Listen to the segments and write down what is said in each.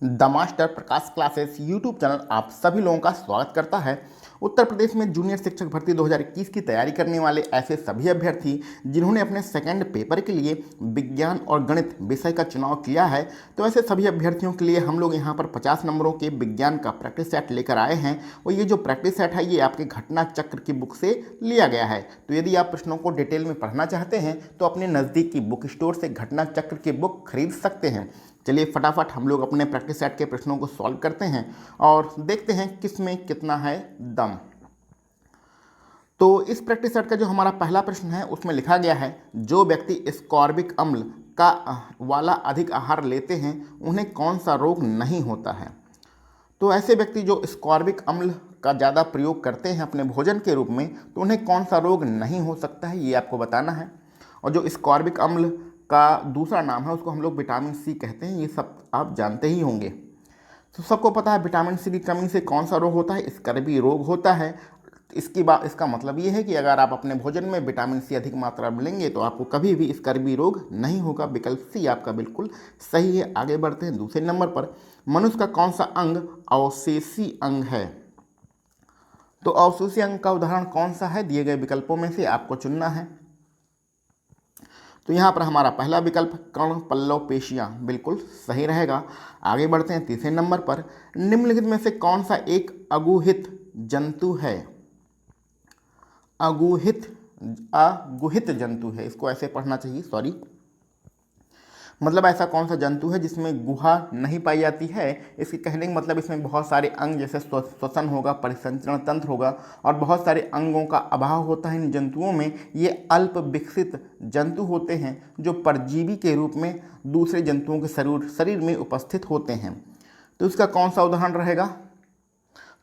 The master Prakash classes YouTube channel आप सभी लोगों का स्वागत करता है। उत्तर प्रदेश में जूनियर शिक्षक भर्ती 2021 की तैयारी करने वाले ऐसे सभी अभ्यर्थी जिन्होंने अपने सेकंड पेपर के लिए विज्ञान और गणित विषय का चुनाव किया है, तो ऐसे सभी अभ्यर्थियों के लिए हम लोग यहाँ पर 50 नंबरों के विज्ञान का प्रैक्टिस सेट लेकर आए हैं। और ये जो प्रैक्टिस सेट है ये आपके घटना चक्र की बुक से लिया गया है। तो यदि आप प्रश्नों को डिटेल में पढ़ना चाहते हैं तो अपने नज़दीक की बुक स्टोर से घटना चक्र की बुक खरीद सकते हैं। चलिए फटाफट हम लोग अपने प्रैक्टिस सेट के प्रश्नों को सॉल्व करते हैं और देखते हैं किस में कितना है दम। तो इस प्रैक्टिस सेट का जो हमारा पहला प्रश्न है उसमें लिखा गया है, जो व्यक्ति स्कॉर्बिक अम्ल का वाला अधिक आहार लेते हैं उन्हें कौन सा रोग नहीं होता है। तो ऐसे व्यक्ति जो स्कॉर्बिक अम्ल का ज़्यादा प्रयोग करते हैं अपने भोजन के रूप में, तो उन्हें कौन सा रोग नहीं हो सकता है, ये आपको बताना है। और जो स्कॉर्बिक अम्ल का दूसरा नाम है उसको हम लोग विटामिन सी कहते हैं, ये सब आप जानते ही होंगे। तो सबको पता है विटामिन सी की कमी से कौन सा रोग होता है, स्कर्वी रोग होता है। इसका मतलब ये है कि अगर आप अपने भोजन में विटामिन सी अधिक मात्रा में लेंगे तो आपको कभी भी स्कर्वी रोग नहीं होगा। विकल्प सी आपका बिल्कुल सही है। आगे बढ़ते हैं दूसरे नंबर पर, मनुष्य का कौन सा अंग अवशेषी अंग है। तो अवशेषी अंग का उदाहरण कौन सा है, दिए गए विकल्पों में से आपको चुनना है। तो यहाँ पर हमारा पहला विकल्प कर्ण पल्लव पेशियां बिल्कुल सही रहेगा। आगे बढ़ते हैं तीसरे नंबर पर, निम्नलिखित में से कौन सा एक अगुहित जंतु है। अगुहित जंतु है, इसको ऐसे पढ़ना चाहिए, सॉरी, मतलब ऐसा कौन सा जंतु है जिसमें गुहा नहीं पाई जाती है। इसके कहने का मतलब इसमें बहुत सारे अंग जैसे श्वसन होगा, परिसंचरण तंत्र होगा और बहुत सारे अंगों का अभाव होता है इन जंतुओं में। ये अल्प विकसित जंतु होते हैं जो परजीवी के रूप में दूसरे जंतुओं के शरीर में उपस्थित होते हैं। तो इसका कौन सा उदाहरण रहेगा,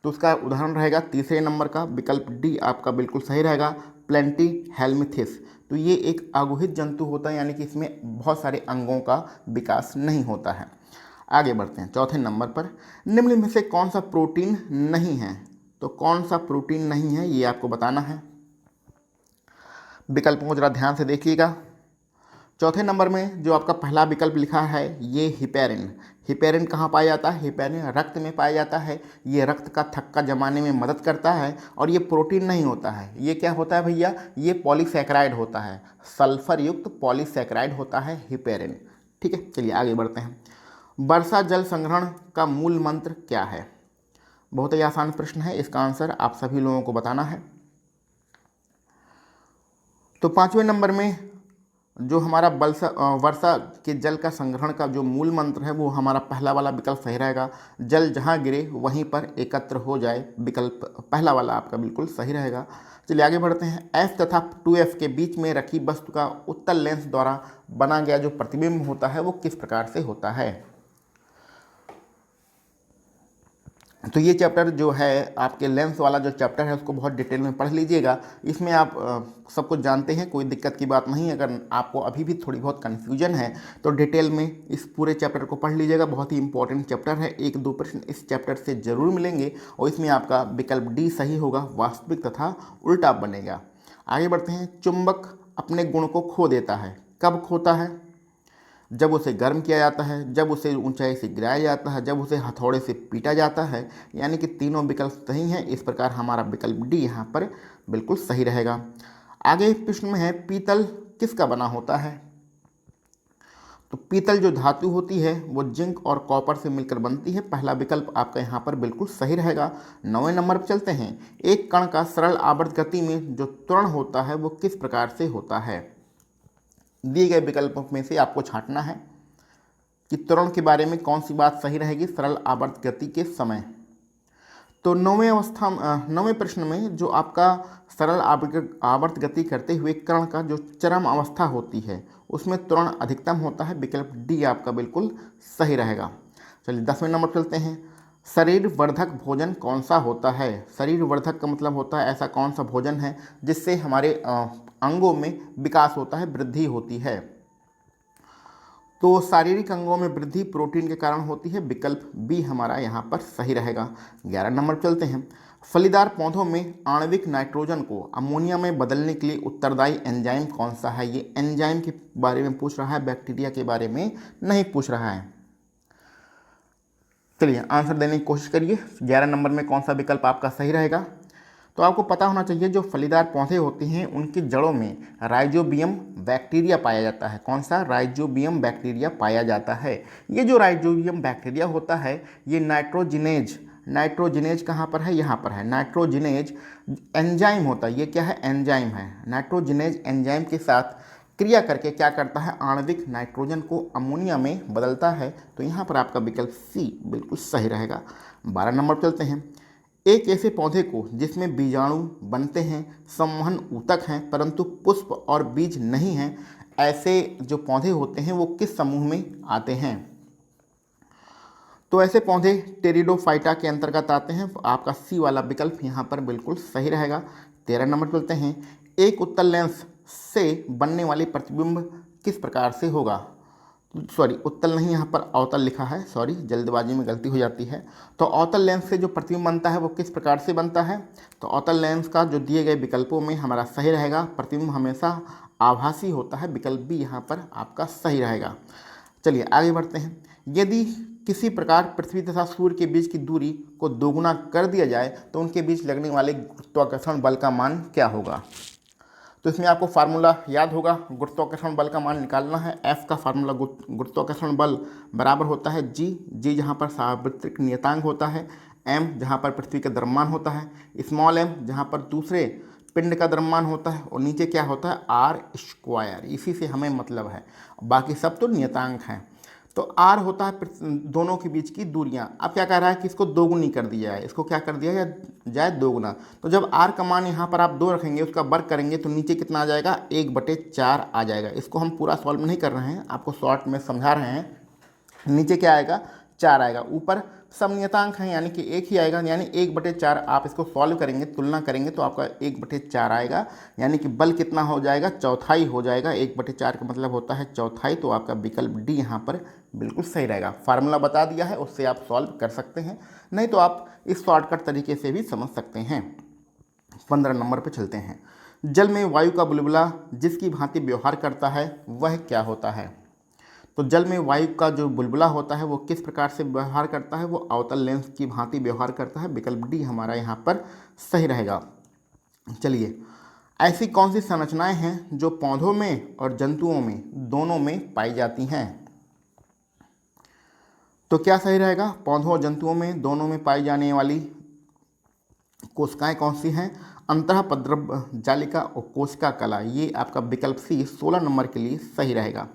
तो उसका उदाहरण रहेगा तीसरे नंबर का विकल्प डी आपका बिल्कुल सही रहेगा, प्लेंटी हेल्मिथिस। तो ये एक अगुहित जंतु होता है, यानी कि इसमें बहुत सारे अंगों का विकास नहीं होता है। आगे बढ़ते हैं चौथे नंबर पर, निम्न में से कौन सा प्रोटीन नहीं है। तो कौन सा प्रोटीन नहीं है ये आपको बताना है। विकल्पों को जरा ध्यान से देखिएगा। चौथे नंबर में जो आपका पहला विकल्प लिखा है ये हिपेरिन। हिपेरिन कहाँ पाया जाता है, हिपेरिन रक्त में पाया जाता है। ये रक्त का थक्का जमाने में मदद करता है और ये प्रोटीन नहीं होता है। ये क्या होता है भैया, ये पॉलीसैकेराइड होता है, सल्फर युक्त पॉलीसैकेराइड होता है हिपेरिन। ठीक है, चलिए आगे बढ़ते हैं। वर्षा जल संग्रहण का मूल मंत्र क्या है। बहुत ही आसान प्रश्न है, इसका आंसर आप सभी लोगों को बताना है। तो पाँचवें नंबर में जो हमारा वर्षा के जल का संग्रहण का जो मूल मंत्र है वो हमारा पहला वाला विकल्प सही रहेगा, जल जहाँ गिरे वहीं पर एकत्र हो जाए। विकल्प पहला वाला आपका बिल्कुल सही रहेगा। चलिए आगे बढ़ते हैं। F तथा 2F के बीच में रखी वस्तु का उत्तल लेंस द्वारा बना गया जो प्रतिबिंब होता है वो किस प्रकार से होता है। तो ये चैप्टर जो है आपके लेंस वाला जो चैप्टर है उसको बहुत डिटेल में पढ़ लीजिएगा। इसमें आप सब कुछ जानते हैं, कोई दिक्कत की बात नहीं। अगर आपको अभी भी थोड़ी बहुत कन्फ्यूजन है तो डिटेल में इस पूरे चैप्टर को पढ़ लीजिएगा। बहुत ही इंपॉर्टेंट चैप्टर है, 1-2 प्रश्न इस चैप्टर से जरूर मिलेंगे और इसमें आपका विकल्प डी सही होगा, वास्तविक तथा उल्टा बनेगा। आगे बढ़ते हैं। चुंबक अपने गुण को खो देता है, कब खोता है। जब उसे गर्म किया जाता है, जब उसे ऊंचाई से गिराया जाता है, जब उसे हथौड़े से पीटा जाता है। यानी कि तीनों विकल्प सही हैं। इस प्रकार हमारा विकल्प डी यहाँ पर बिल्कुल सही रहेगा। आगे प्रश्न में है, पीतल किसका बना होता है। तो पीतल जो धातु होती है वो जिंक और कॉपर से मिलकर बनती है। पहला विकल्प आपका यहाँ पर बिल्कुल सही रहेगा। 9वें नंबर पर चलते हैं। एक कण का सरल आवर्त गति में जो त्वरण होता है वो किस प्रकार से होता है। दिए गए विकल्पों में से आपको छांटना है कि त्वरण के बारे में कौन सी बात सही रहेगी सरल आवर्त गति के समय। तो 9वें प्रश्न में जो आपका सरल आवर्त गति करते हुए कण का जो चरम अवस्था होती है उसमें त्वरण अधिकतम होता है। विकल्प डी आपका बिल्कुल सही रहेगा। चलिए 10वें नंबर चलते हैं। शरीर वर्धक भोजन कौन सा होता है। शरीर वर्धक का मतलब होता है ऐसा कौन सा भोजन है जिससे हमारे अंगों में विकास होता है, वृद्धि होती है। तो शारीरिक अंगों में वृद्धि प्रोटीन के कारण होती है। विकल्प बी हमारा यहाँ पर सही रहेगा। 11 नंबर चलते हैं। फलीदार पौधों में आणविक नाइट्रोजन को अमोनिया में बदलने के लिए उत्तरदायी एंजाइम कौन सा है। ये एंजाइम के बारे में पूछ रहा है, बैक्टीरिया के बारे में नहीं पूछ रहा है। चलिए आंसर देने की कोशिश करिए। 11 नंबर में कौन सा विकल्प आपका सही रहेगा? तो आपको पता होना चाहिए जो फलीदार पौधे होते हैं उनकी जड़ों में राइजोबियम बैक्टीरिया पाया जाता है। कौन सा? राइजोबियम बैक्टीरिया पाया जाता है। ये जो राइजोबियम बैक्टीरिया होता है ये नाइट्रोजिनेज कहाँ पर है? यहाँ पर है। नाइट्रोजिनेज एंजाइम होता है। ये क्या है? एंजाइम है। नाइट्रोजिनेज एंजाइम के साथ क्रिया करके क्या करता है? आणविक नाइट्रोजन को अमोनिया में बदलता है। तो यहाँ पर आपका विकल्प सी बिल्कुल सही रहेगा। 12 नंबर चलते हैं। एक ऐसे पौधे को जिसमें बीजाणु बनते हैं, संवहन ऊतक हैं परंतु पुष्प और बीज नहीं हैं, ऐसे जो पौधे होते हैं वो किस समूह में आते हैं? तो ऐसे पौधे टेरिडोफाइटा के अंतर्गत आते हैं। आपका सी वाला विकल्प यहाँ पर बिल्कुल सही रहेगा। 13 नंबर चलते हैं। एक उत्तल लेंस से बनने वाली प्रतिबिंब किस प्रकार से होगा? सॉरी, उत्तल नहीं, यहाँ पर अवतल लिखा है। सॉरी, जल्दबाजी में गलती हो जाती है। तो अवतल लेंस से जो प्रतिबिंब बनता है वो किस प्रकार से बनता है? तो अवतल लेंस का जो दिए गए विकल्पों में हमारा सही रहेगा, प्रतिबिंब हमेशा आभासी होता है। विकल्प भी यहाँ पर आपका सही रहेगा। चलिए आगे बढ़ते हैं। यदि किसी प्रकार पृथ्वी तथा सूर्य के बीच की दूरी को दोगुना कर दिया जाए तो उनके बीच लगने वाले गुरुत्वाकर्षण बल का मान क्या होगा? तो इसमें आपको फार्मूला याद होगा। गुरुत्वाकर्षण बल का मान निकालना है। एफ का फार्मूला गुरुत्वाकर्षण बल बराबर होता है जी जहाँ पर सार्वत्रिक नियतांक होता है, एम जहाँ पर पृथ्वी का द्रव्यमान होता है, स्मॉल एम जहाँ पर दूसरे पिंड का द्रव्यमान होता है, और नीचे क्या होता है? R square. इसी से हमें मतलब है, बाकी सब तो नियतांक हैं। तो आर होता है दोनों के बीच की दूरियां। अब क्या कह रहा है कि इसको दोगुनी कर दिया जाए, इसको क्या कर दिया जाए? दोगुना। तो जब आर का मान यहाँ पर आप 2 रखेंगे, उसका वर्ग करेंगे तो नीचे कितना आ जाएगा? 1/4 आ जाएगा। इसको हम पूरा सॉल्व नहीं कर रहे हैं, आपको शॉर्ट में समझा रहे हैं। नीचे क्या आएगा? 4 आएगा। ऊपर सब नियतांक हैं यानी कि 1 ही आएगा, यानी 1/4। आप इसको सॉल्व करेंगे, तुलना करेंगे तो आपका 1/4 आएगा, यानी कि बल कितना हो जाएगा? चौथाई हो जाएगा। 1/4 का मतलब होता है चौथाई। तो आपका विकल्प डी यहाँ पर बिल्कुल सही रहेगा। फार्मूला बता दिया है, उससे आप सॉल्व कर सकते हैं, नहीं तो आप इस शॉर्टकट तरीके से भी समझ सकते हैं। 15 नंबर पर चलते हैं। जल में वायु का बुलबुला जिसकी भांति व्यवहार करता है वह क्या होता है? तो जल में वायु का जो बुलबुला होता है वो किस प्रकार से व्यवहार करता है? वो अवतल लेंस की भांति व्यवहार करता है। विकल्प डी हमारा यहाँ पर सही रहेगा। चलिए, ऐसी कौन सी संरचनाएं हैं जो पौधों में और जंतुओं में दोनों में पाई जाती हैं? तो क्या सही रहेगा? पौधों और जंतुओं में दोनों में पाई जाने वाली कोशिकाएं कौन सी हैं? अंतःपद्रव जालिका और कोशिका कला। ये आपका विकल्प सी 16 नंबर के लिए सही रहेगा।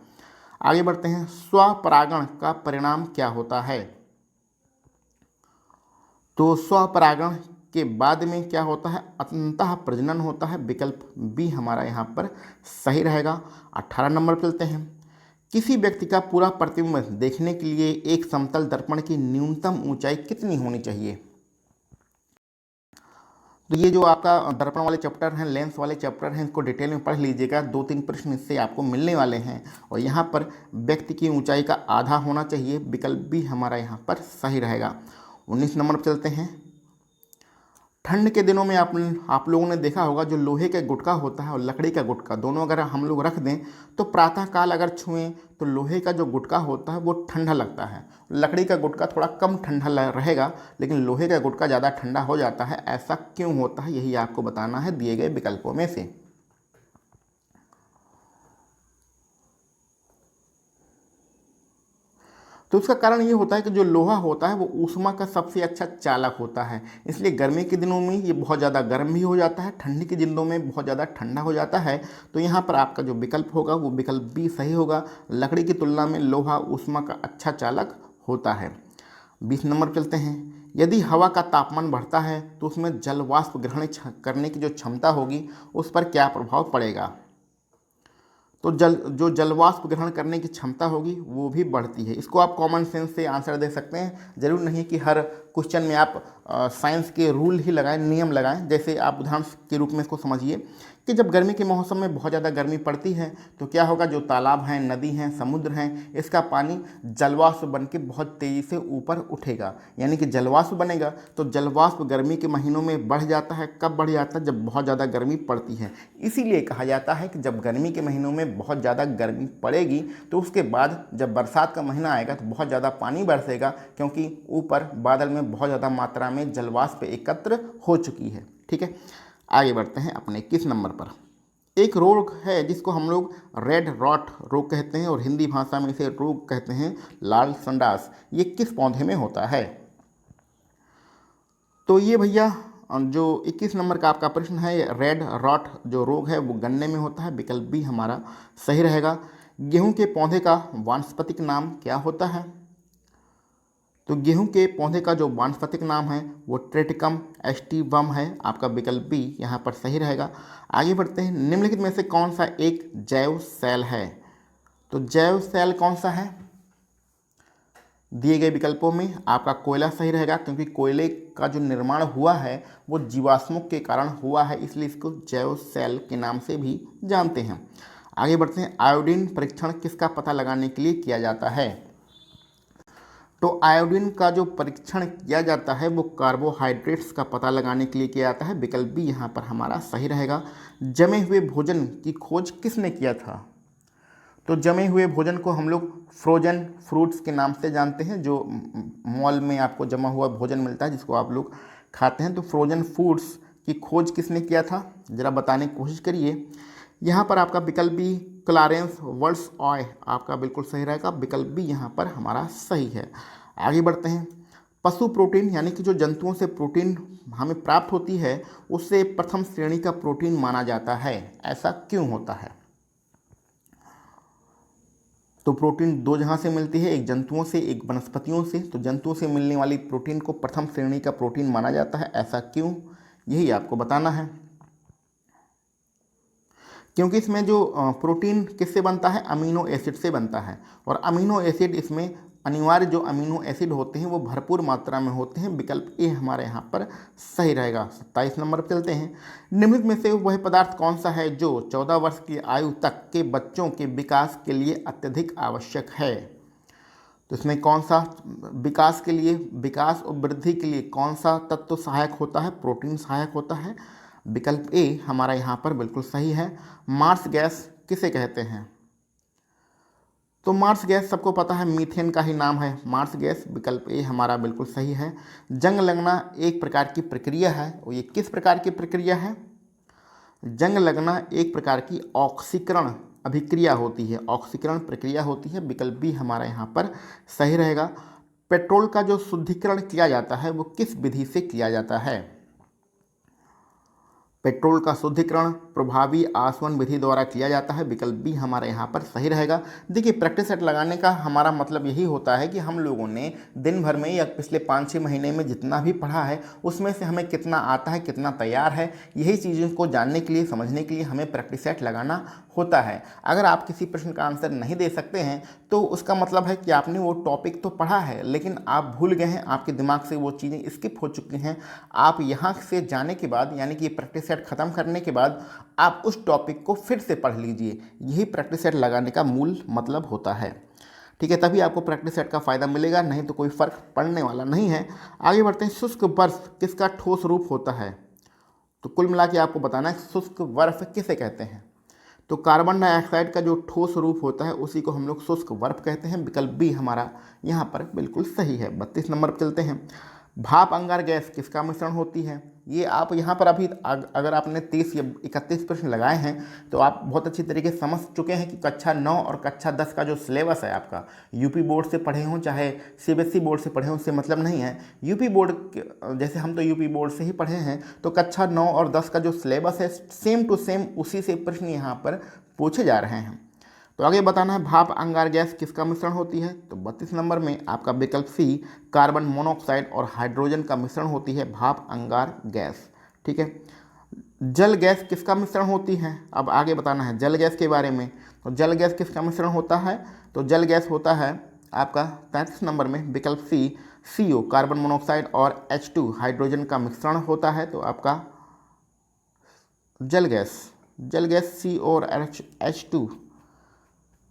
आगे बढ़ते हैं। स्वपरागण का परिणाम क्या होता है? तो स्वपरागण के बाद में क्या होता है? अंतः प्रजनन होता है। विकल्प बी हमारा यहाँ पर सही रहेगा। 18 नंबर पर चलते हैं। किसी व्यक्ति का पूरा प्रतिबिंब देखने के लिए एक समतल दर्पण की न्यूनतम ऊंचाई कितनी होनी चाहिए? तो ये जो आपका दर्पण वाले चैप्टर हैं, लेंस वाले चैप्टर हैं, इसको डिटेल में पढ़ लीजिएगा। 2-3 प्रश्न इससे आपको मिलने वाले हैं। और यहाँ पर व्यक्ति की ऊंचाई का आधा होना चाहिए। विकल्प भी हमारा यहाँ पर सही रहेगा। 19 नंबर पर चलते हैं। ठंड के दिनों में आप लोगों ने देखा होगा जो लोहे का गुटका होता है और लकड़ी का गुटका दोनों अगर हम लोग रख दें तो प्रातःकाल अगर छुएं तो लोहे का जो गुटका होता है वो ठंडा लगता है, लकड़ी का गुटका थोड़ा कम ठंडा रहेगा, लेकिन लोहे का गुटका ज़्यादा ठंडा हो जाता है। ऐसा क्यों होता है यही आपको बताना है दिए गए विकल्पों में से। तो उसका कारण ये होता है कि जो लोहा होता है वो ऊष्मा का सबसे अच्छा चालक होता है, इसलिए गर्मी के दिनों में ये बहुत ज़्यादा गर्म भी हो जाता है, ठंडी के दिनों में बहुत ज़्यादा ठंडा हो जाता है। तो यहाँ पर आपका जो विकल्प होगा वो विकल्प बी सही होगा। लकड़ी की तुलना में लोहा ऊष्मा का अच्छा चालक होता है। 20 नंबर चलते हैं। यदि हवा का तापमान बढ़ता है तो उसमें जल वाष्प ग्रहण करने की जो क्षमता होगी उस पर क्या प्रभाव पड़ेगा? तो जल वाष्प ग्रहण करने की क्षमता होगी वो भी बढ़ती है। इसको आप कॉमन सेंस से आंसर दे सकते हैं, जरूर नहीं कि हर क्वेश्चन में आप साइंस के रूल ही लगाएं, नियम लगाएं। जैसे आप उदाहरण के रूप में इसको समझिए कि जब गर्मी के मौसम में बहुत ज़्यादा गर्मी पड़ती है तो क्या होगा, जो तालाब हैं, नदी हैं, समुद्र हैं, इसका पानी जलवाष्प बन के बहुत तेज़ी से ऊपर उठेगा, यानी कि जलवाष्प बनेगा। तो जलवाष्प गर्मी के महीनों में बढ़ जाता है। कब बढ़ जाता है? जब बहुत ज़्यादा गर्मी पड़ती है। इसीलिए कहा जाता है कि जब गर्मी के महीनों में बहुत ज़्यादा गर्मी पड़ेगी तो उसके बाद जब बरसात का महीना आएगा तो बहुत ज़्यादा पानी बरसेगा, क्योंकि ऊपर बादल में बहुत ज़्यादा मात्रा में जलवाष्प एकत्र हो चुकी है। ठीक है, आगे बढ़ते हैं अपने 21 नंबर पर। एक रोग है जिसको हम लोग रेड रॉट रोग कहते हैं और हिंदी भाषा में इसे रोग कहते हैं लाल संडास। ये किस पौधे में होता है? तो ये भैया जो 21 नंबर का आपका प्रश्न है, रेड रॉट जो रोग है वो गन्ने में होता है। विकल्प बी हमारा सही रहेगा। गेहूं के पौधे का वानस्पतिक नाम क्या होता है? तो गेहूं के पौधे का जो वानस्पतिक नाम है वो ट्रेटिकम एस्टिवम है। आपका विकल्प बी यहाँ पर सही रहेगा। आगे बढ़ते हैं। निम्नलिखित में से कौन सा एक जैव सेल है? तो जैव सेल कौन सा है? दिए गए विकल्पों में आपका कोयला सही रहेगा, क्योंकि कोयले का जो निर्माण हुआ है वो जीवाश्मों के कारण हुआ है, इसलिए इसको जैव सेल के नाम से भी जानते हैं। आगे बढ़ते हैं। आयोडीन परीक्षण किसका पता लगाने के लिए किया जाता है? तो आयोडीन का जो परीक्षण किया जाता है वो कार्बोहाइड्रेट्स का पता लगाने के लिए किया जाता है। विकल्प बी यहाँ पर हमारा सही रहेगा। जमे हुए भोजन की खोज किसने किया था? तो जमे हुए भोजन को हम लोग फ्रोजन फ्रूट्स के नाम से जानते हैं। जो मॉल में आपको जमा हुआ भोजन मिलता है जिसको आप लोग खाते हैं, तो फ्रोजन फूड्स की खोज किसने किया था? ज़रा बताने की कोशिश करिए। यहाँ पर आपका विकल्प बी क्लारेंस वर्ल्सऑय आपका बिल्कुल सही रहेगा। विकल्प बी यहाँ पर हमारा सही है। आगे बढ़ते हैं। पशु प्रोटीन यानी कि जो जंतुओं से प्रोटीन हमें प्राप्त होती है उससे प्रथम श्रेणी का प्रोटीन माना जाता है। ऐसा क्यों होता है? तो प्रोटीन दो जगह से मिलती है, एक जंतुओं से, एक वनस्पतियों से। तो जंतुओं से मिलने वाली प्रोटीन को प्रथम श्रेणी का प्रोटीन माना जाता है। ऐसा क्यों, यही आपको बताना है। क्योंकि इसमें जो प्रोटीन किससे बनता है? अमीनो एसिड से बनता है, और अमीनो एसिड इसमें अनिवार्य जो अमीनो एसिड होते हैं वो भरपूर मात्रा में होते हैं। विकल्प ए हमारे यहाँ पर सही रहेगा। 27 नंबर पर चलते हैं। निम्नलिखित में से वह पदार्थ कौन सा है जो 14 वर्ष की आयु तक के बच्चों के विकास के लिए अत्यधिक आवश्यक है? तो इसमें कौन सा विकास के लिए, विकास और वृद्धि के लिए कौन सा तत्व सहायक होता है? प्रोटीन सहायक होता है। विकल्प ए हमारा यहाँ पर बिल्कुल सही है। मार्स गैस किसे कहते हैं? तो मार्स गैस सबको पता है, मीथेन का ही नाम है मार्स गैस। विकल्प ए हमारा बिल्कुल सही है। जंग लगना एक प्रकार की प्रक्रिया है, और ये किस प्रकार की प्रक्रिया है? जंग लगना एक प्रकार की ऑक्सीकरण अभिक्रिया होती है, ऑक्सीकरण प्रक्रिया होती है। विकल्प बी हमारा यहाँ पर सही रहेगा। पेट्रोल का जो शुद्धिकरण किया जाता है वो किस विधि से किया जाता है? पेट्रोल का शुद्धिकरण प्रभावी आसवन विधि द्वारा किया जाता है। विकल्प बी हमारे यहाँ पर सही रहेगा। देखिए, प्रैक्टिस सेट लगाने का हमारा मतलब यही होता है कि हम लोगों ने दिन भर में या पिछले 5-6 महीने में जितना भी पढ़ा है उसमें से हमें कितना आता है, कितना तैयार है, यही चीज़ों को जानने के लिए, समझने के लिए हमें प्रैक्टिस सेट लगाना होता है। अगर आप किसी प्रश्न का आंसर नहीं दे सकते हैं तो उसका मतलब है कि आपने वो टॉपिक तो पढ़ा है लेकिन आप भूल गए हैं, आपके दिमाग से वो चीज़ें स्किप हो चुकी हैं। आप यहाँ से जाने के बाद, यानी कि प्रैक्टिस सेट ख़त्म करने के बाद, आप उस टॉपिक को फिर से पढ़ लीजिए। यही प्रैक्टिस सेट लगाने का मूल मतलब होता है। ठीक है, तभी आपको प्रैक्टिस सेट का फ़ायदा मिलेगा, नहीं तो कोई फ़र्क पड़ने वाला नहीं है। आगे बढ़ते हैं। शुष्क बर्फ किसका ठोस रूप होता है? तो कुल मिला के आपको बताना है शुष्क बर्फ किसे कहते हैं। तो कार्बन डाइऑक्साइड का जो ठोस रूप होता है उसी को हम लोग शुष्क बर्फ कहते हैं। विकल्प बी हमारा यहाँ पर बिल्कुल सही है। 32 नंबर पर चलते हैं। भाप अंगार गैस किसका मिश्रण होती है? ये आप यहाँ पर अभी अगर आपने 30 या 31 प्रश्न लगाए हैं तो आप बहुत अच्छी तरीके से समझ चुके हैं कि कक्षा 9 और कक्षा 10 का जो सिलेबस है आपका, यूपी बोर्ड से पढ़े हों चाहे सीबीएसई बोर्ड से पढ़े हों, उससे मतलब नहीं है। यूपी बोर्ड जैसे हम तो यूपी बोर्ड से ही पढ़े हैं, तो कक्षा 9 और 10 का जो सिलेबस है सेम टू सेम उसी से प्रश्न यहाँ पर पूछे जा रहे हैं। तो आगे बताना है भाप अंगार गैस किसका मिश्रण होती है? तो 32 नंबर में आपका विकल्प सी कार्बन मोनोऑक्साइड और हाइड्रोजन का मिश्रण होती है भाप अंगार गैस। ठीक है। जल गैस किसका मिश्रण होती है? अब आगे बताना है जल गैस के बारे में। तो जल गैस किसका मिश्रण होता है? तो जल गैस होता है आपका 33 नंबर में विकल्प सी CO कार्बन मोनोऑक्साइड और H2 हाइड्रोजन का मिश्रण होता है। तो आपका जल गैस जल गैस सी और H2।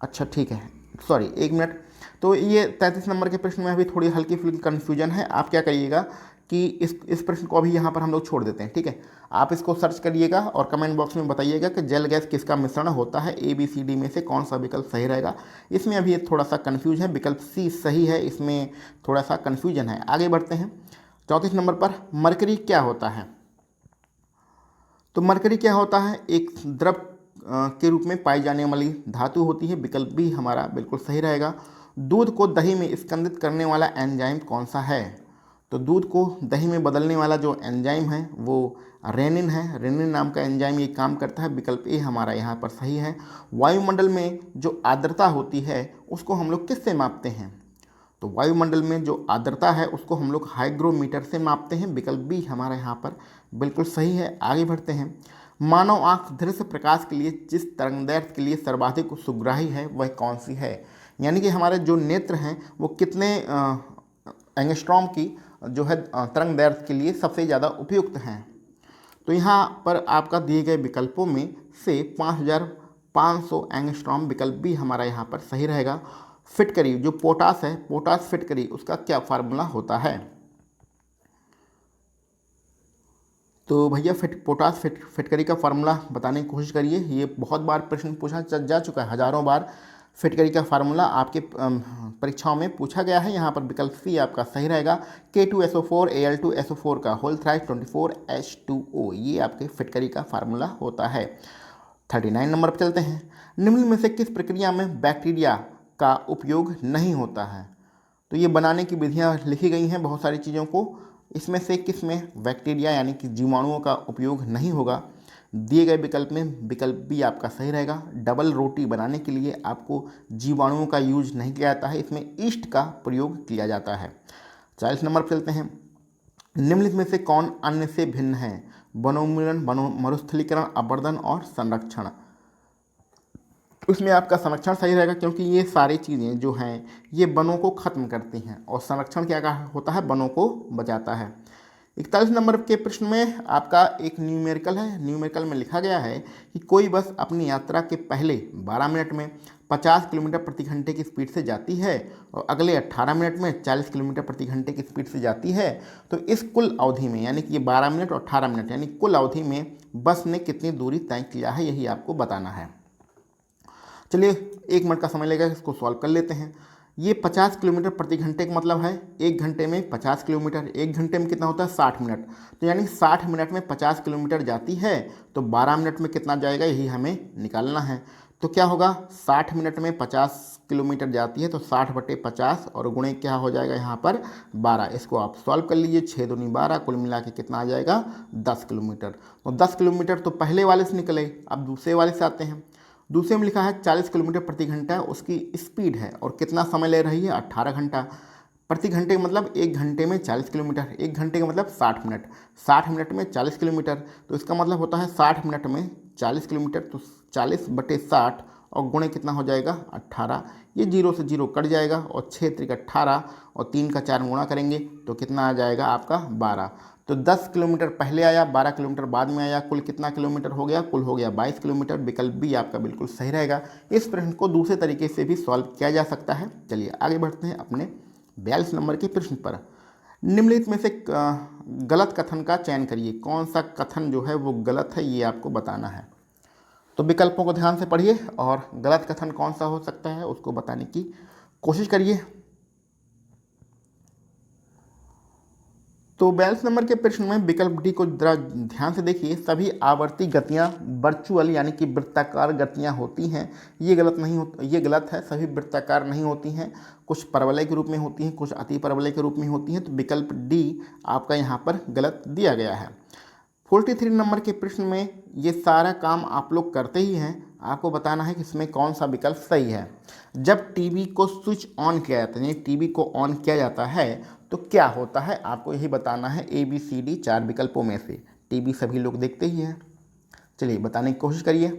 अच्छा ठीक है, सॉरी 1 मिनट। तो ये 33 नंबर के प्रश्न में अभी थोड़ी हल्की फुल्की कन्फ्यूजन है। आप क्या करिएगा कि इस प्रश्न को अभी यहाँ पर हम लोग छोड़ देते हैं, ठीक है। आप इसको सर्च करिएगा और कमेंट बॉक्स में बताइएगा कि जल गैस किसका मिश्रण होता है, ABCD में से कौन सा विकल्प सही रहेगा। इसमें अभी थोड़ा सा कन्फ्यूज है, विकल्प सी सही है, इसमें थोड़ा सा कन्फ्यूजन है। आगे बढ़ते हैं 34 नंबर पर, मरकरी क्या होता है। तो मरकरी क्या होता है, एक द्रव के रूप में पाई जाने वाली धातु होती है। विकल्प बी हमारा बिल्कुल सही रहेगा। दूध को दही में स्कंदित करने वाला एंजाइम कौन सा है। तो दूध को दही में बदलने वाला जो एंजाइम है वो रेनिन है। रेनिन नाम का एंजाइम ये काम करता है। विकल्प ए हमारा यहाँ पर सही है। वायुमंडल में जो आर्द्रता होती है उसको हम लोग किससे मापते हैं। तो वायुमंडल में जो आर्द्रता है उसको हम लोग हाइग्रोमीटर से मापते हैं। विकल्प बी हमारा यहाँ पर बिल्कुल सही है। आगे बढ़ते हैं, मानव आंख दृश्य प्रकाश के लिए जिस तरंगदैर्घ्य के लिए सर्वाधिक सुग्राही है वह कौन सी है। यानी कि हमारे जो नेत्र हैं वो कितने एंगस्ट्रॉम की जो है तरंगदैर्घ्य के लिए सबसे ज़्यादा उपयुक्त हैं। तो यहाँ पर आपका दिए गए विकल्पों में से 5500 एंगस्ट्रॉम, विकल्प भी हमारा यहाँ पर सही रहेगा। फिटकरी जो पोटास है, पोटास फिटकरी, उसका क्या फार्मूला होता है। तो भैया पोटास फिटकरी का फार्मूला बताने की कोशिश करिए। ये बहुत बार प्रश्न पूछा जा चुका है, हज़ारों बार फिटकरी का फार्मूला आपके परीक्षाओं में पूछा गया है। यहाँ पर विकल्प सी आपका सही रहेगा। K2SO4 Al2SO4 का होल थ्राइस 24H2O, ये आपके फिटकरी का फार्मूला होता है। 39 नंबर पर चलते हैं, निम्न में से किस प्रक्रिया में बैक्टीरिया का उपयोग नहीं होता है। तो ये बनाने की विधियाँ लिखी गई हैं बहुत सारी चीज़ों को, इसमें से किस में बैक्टीरिया यानी कि जीवाणुओं का उपयोग नहीं होगा। दिए गए विकल्प में विकल्प भी आपका सही रहेगा। डबल रोटी बनाने के लिए आपको जीवाणुओं का यूज नहीं किया जाता है, इसमें ईस्ट का प्रयोग किया जाता है। 40 नंबर पर चलते हैं, निम्नलिखित में से कौन अन्य से भिन्न है। वनोन्मूलन, मरुस्थलीकरण, अपरदन और संरक्षण। उसमें आपका संरक्षण सही रहेगा क्योंकि ये सारी चीज़ें जो हैं ये वनों को ख़त्म करती हैं और संरक्षण क्या होता है, वनों को बचाता है। 41 नंबर के प्रश्न में आपका एक न्यूमेरिकल है। न्यूमेरिकल में लिखा गया है कि कोई बस अपनी यात्रा के पहले 12 मिनट में 50 किलोमीटर प्रति घंटे की स्पीड से जाती है और अगले 18 मिनट में 40 किलोमीटर प्रति घंटे की स्पीड से जाती है। तो इस कुल अवधि में यानी कि ये 12 मिनट और 18 मिनट यानी कुल अवधि में बस ने कितनी दूरी तय किया है, यही आपको बताना है। चलिए 1 मिनट का समय लेगा, इसको सॉल्व कर लेते हैं। ये 50 किलोमीटर प्रति घंटे का मतलब है 1 घंटे में 50 किलोमीटर, 1 घंटे में कितना होता है 60 मिनट। तो यानी 60 मिनट में 50 किलोमीटर जाती है तो 12 मिनट में कितना जाएगा, यही हमें निकालना है। तो क्या होगा, 60 मिनट में 50 किलोमीटर जाती है तो 60/50 और गुणे क्या हो जाएगा यहाँ पर 12। इसको आप सॉल्व कर लीजिए, 6 दूनी 12, कुल मिला के कितना आ जाएगा 10 किलोमीटर। तो 10 किलोमीटर तो पहले वाले से निकले, अब दूसरे वाले से आते हैं। दूसरे में लिखा है 40 किलोमीटर प्रति घंटा उसकी स्पीड है और कितना समय ले रही है 18 घंटा। प्रति घंटे का मतलब 1 घंटे में 40 किलोमीटर, 1 घंटे का मतलब 60 मिनट, 60 मिनट में 40 किलोमीटर। तो इसका मतलब होता है 60 मिनट में 40 किलोमीटर, तो 40/60 और गुणे कितना हो जाएगा 18। ये 0 से 0 कट जाएगा और 6 त्रिक 18 और 3 का 4 गुणा करेंगे तो कितना आ जाएगा आपका 12। तो 10 किलोमीटर पहले आया, 12 किलोमीटर बाद में आया, कुल कितना किलोमीटर हो गया, कुल हो गया 22 किलोमीटर। विकल्प भी आपका बिल्कुल सही रहेगा। इस प्रश्न को दूसरे तरीके से भी सॉल्व किया जा सकता है। चलिए आगे बढ़ते हैं अपने 42 नंबर के प्रश्न पर। निम्नलिखित में से गलत कथन का चयन करिए। कौन सा कथन जो है वो गलत है, ये आपको बताना है। तो विकल्पों को ध्यान से पढ़िए और गलत कथन कौन सा हो सकता है उसको बताने की कोशिश करिए। तो 42 नंबर के प्रश्न में विकल्प डी को जरा ध्यान से देखिए। सभी आवर्ती गतियां वर्चुअल यानी कि वृत्ताकार गतियां होती हैं, ये गलत नहीं हो, ये गलत है। सभी वृत्ताकार नहीं होती हैं, कुछ परवलय के रूप में होती हैं, कुछ अति परवलय के रूप में होती हैं। तो विकल्प डी आपका यहाँ पर गलत दिया गया है। 43 नंबर के प्रश्न में ये सारा काम आप लोग करते ही हैं, आपको बताना है कि इसमें कौन सा विकल्प सही है। जब टीवी को स्विच ऑन किया जाता है, यानी टीवी को ऑन किया जाता है तो क्या होता है, आपको यही बताना है। ABCD 4 विकल्पों में से टीवी सभी लोग देखते ही हैं। चलिए बताने की कोशिश करिए।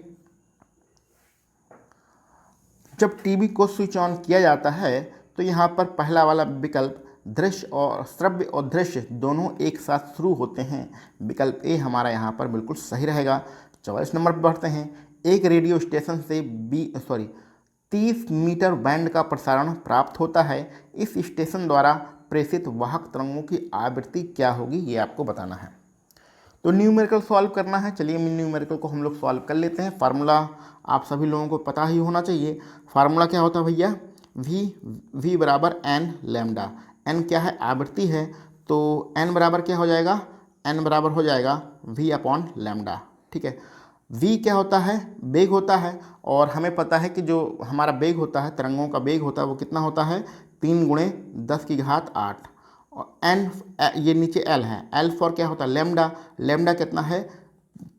जब टीवी को स्विच ऑन किया जाता है तो यहाँ पर पहला वाला विकल्प दृश्य और श्रव्य और दृश्य दोनों एक साथ शुरू होते हैं। विकल्प ए हमारा यहाँ पर बिल्कुल सही रहेगा। 44 नंबर पर बढ़ते हैं। एक रेडियो स्टेशन से 30 मीटर बैंड का प्रसारण प्राप्त होता है। इस स्टेशन द्वारा प्रेषित वाहक तरंगों की आवृत्ति क्या होगी, ये आपको बताना है। तो न्यूमेरिकल सॉल्व करना है। चलिए न्यूमेरिकल को हम लोग सॉल्व कर लेते हैं। फार्मूला आप सभी लोगों को पता ही होना चाहिए। फार्मूला क्या होता है भैया, v बराबर एन लैम्डा। एन क्या है, आवृत्ति है, तो एन बराबर क्या हो जाएगा, एन बराबर हो जाएगा v अपॉन लैम्डा। ठीक है, v क्या होता है, वेग होता है, और हमें पता है कि जो हमारा वेग होता है, तरंगों का वेग होता है, वो कितना होता है, 3 × 10⁸ और एन, ये नीचे एल है, एल फॉर क्या होता है, लैम्डा। लैम्डा कितना है,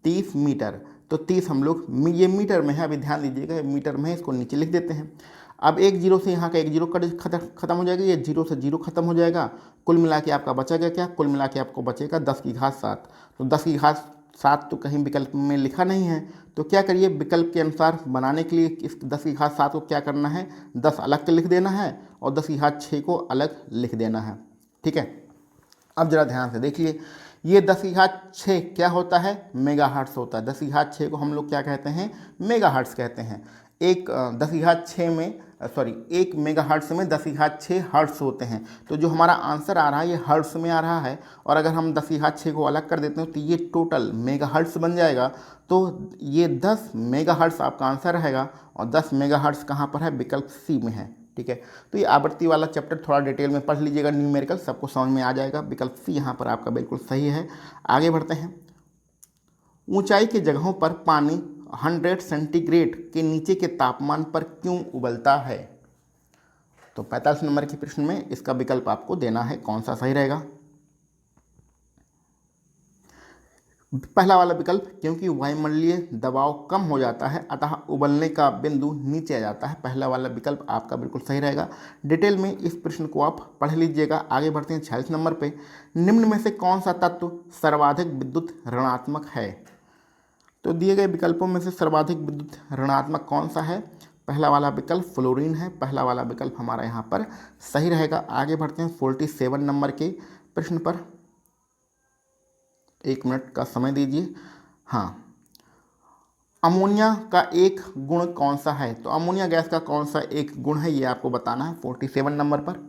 30 मीटर। तो 30 हम लोग, ये मीटर में है, अभी ध्यान दीजिएगा, मीटर में है, इसको नीचे लिख देते हैं। अब एक जीरो से यहाँ का एक जीरो खत्म हो जाएगा, ये जीरो से जीरो खत्म हो जाएगा। कुल मिला के आपका बचेगा क्या, कुल मिला के आपको बचेगा 10�7। तो 10�7 तो कहीं विकल्प में लिखा नहीं है, तो क्या करिए, विकल्प के अनुसार बनाने के लिए इस 10�7 को क्या करना है, 10 अलग के लिख देना है और 10�6 को अलग लिख देना है। ठीक है, अब जरा ध्यान से देखिए, ये 10�6 क्या होता है, मेगाहर्ट्ज़ होता है। 10�6 को हम लोग क्या कहते हैं, मेगाहर्ट्ज़ कहते हैं। एक 10�6 में एक मेगाहर्ट्ज़ में 10�6 हर्ट्ज़ होते हैं। तो जो हमारा आंसर आ रहा है ये हर्ट्ज़ में आ रहा है, और अगर हम 10�6 को अलग कर देते हैं तो ये टोटल मेगाहर्ट्ज़ बन जाएगा। तो ये 10 मेगाहर्ट्ज़ आपका आंसर रहेगा, और 10 मेगाहर्ट्ज़ कहाँ पर है, विकल्प सी में है। ठीक है, तो ये आवृत्ति वाला चैप्टर थोड़ा डिटेल में पढ़ लीजिएगा, न्यूमेरिकल सबको समझ में आ जाएगा। विकल्प सी यहाँ पर आपका बिल्कुल सही है। आगे बढ़ते हैं। ऊंचाई के जगहों पर पानी 100 सेंटीग्रेड के नीचे के तापमान पर क्यों उबलता है। तो 45 नंबर के प्रश्न में इसका विकल्प आपको देना है, कौन सा सही रहेगा। पहला वाला विकल्प, क्योंकि वायुमंडलीय दबाव कम हो जाता है अतः उबलने का बिंदु नीचे आ जाता है। पहला वाला विकल्प आपका बिल्कुल सही रहेगा। डिटेल में इस प्रश्न को आप पढ़ लीजिएगा। आगे बढ़ते हैं 46 नंबर पे। निम्न में से कौन सा तत्व सर्वाधिक विद्युत ऋणात्मक है। तो दिए गए विकल्पों में से सर्वाधिक विद्युत ऋणात्मक कौन सा है, पहला वाला विकल्प फ्लोरीन है। पहला वाला विकल्प हमारा यहाँ पर सही रहेगा। आगे बढ़ते हैं 47 नंबर के प्रश्न पर। 1 मिनट का समय दीजिए। हाँ, अमोनिया का एक गुण कौन सा है। तो अमोनिया गैस का कौन सा एक गुण है, ये आपको बताना है 47 नंबर पर।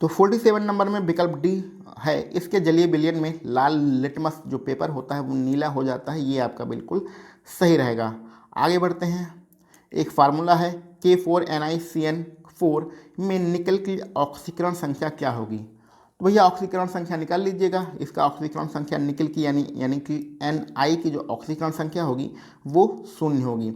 तो 47 नंबर में विकल्प डी है, इसके जलीय विलयन में लाल लिटमस जो पेपर होता है वो नीला हो जाता है। ये आपका बिल्कुल सही रहेगा। आगे बढ़ते हैं। एक फार्मूला है K4NiCN4 में निकल की ऑक्सीकरण संख्या क्या होगी। तो भैया ऑक्सीकरण संख्या निकाल लीजिएगा। इसका ऑक्सीकरण संख्या निकल की यानी कि Ni की जो ऑक्सीकरण संख्या होगी वो 0 होगी।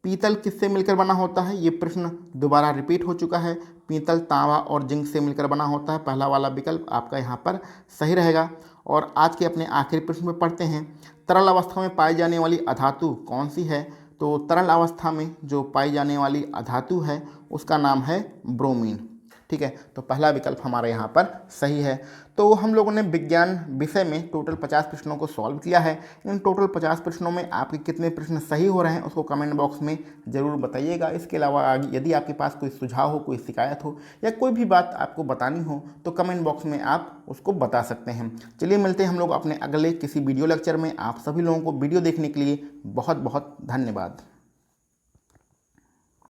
पीतल किससे मिलकर बना होता है, ये प्रश्न दोबारा रिपीट हो चुका है। पीतल तांबा और जिंक से मिलकर बना होता है। पहला वाला विकल्प आपका यहाँ पर सही रहेगा। और आज के अपने आखिरी प्रश्न में पढ़ते हैं। तरल अवस्था में पाई जाने वाली अधातु कौन सी है। तो तरल अवस्था में जो पाई जाने वाली अधातु है उसका नाम है ब्रोमीन। ठीक है, तो पहला विकल्प हमारे यहाँ पर सही है। तो हम लोगों ने विज्ञान विषय में टोटल 50 प्रश्नों को सॉल्व किया है। इन टोटल 50 प्रश्नों में आपके कितने प्रश्न सही हो रहे हैं उसको कमेंट बॉक्स में ज़रूर बताइएगा। इसके अलावा यदि आपके पास कोई सुझाव हो, कोई शिकायत हो या कोई भी बात आपको बतानी हो तो कमेंट बॉक्स में आप उसको बता सकते हैं। चलिए मिलते हैं हम लोग अपने अगले किसी वीडियो लेक्चर में। आप सभी लोगों को वीडियो देखने के लिए बहुत बहुत धन्यवाद।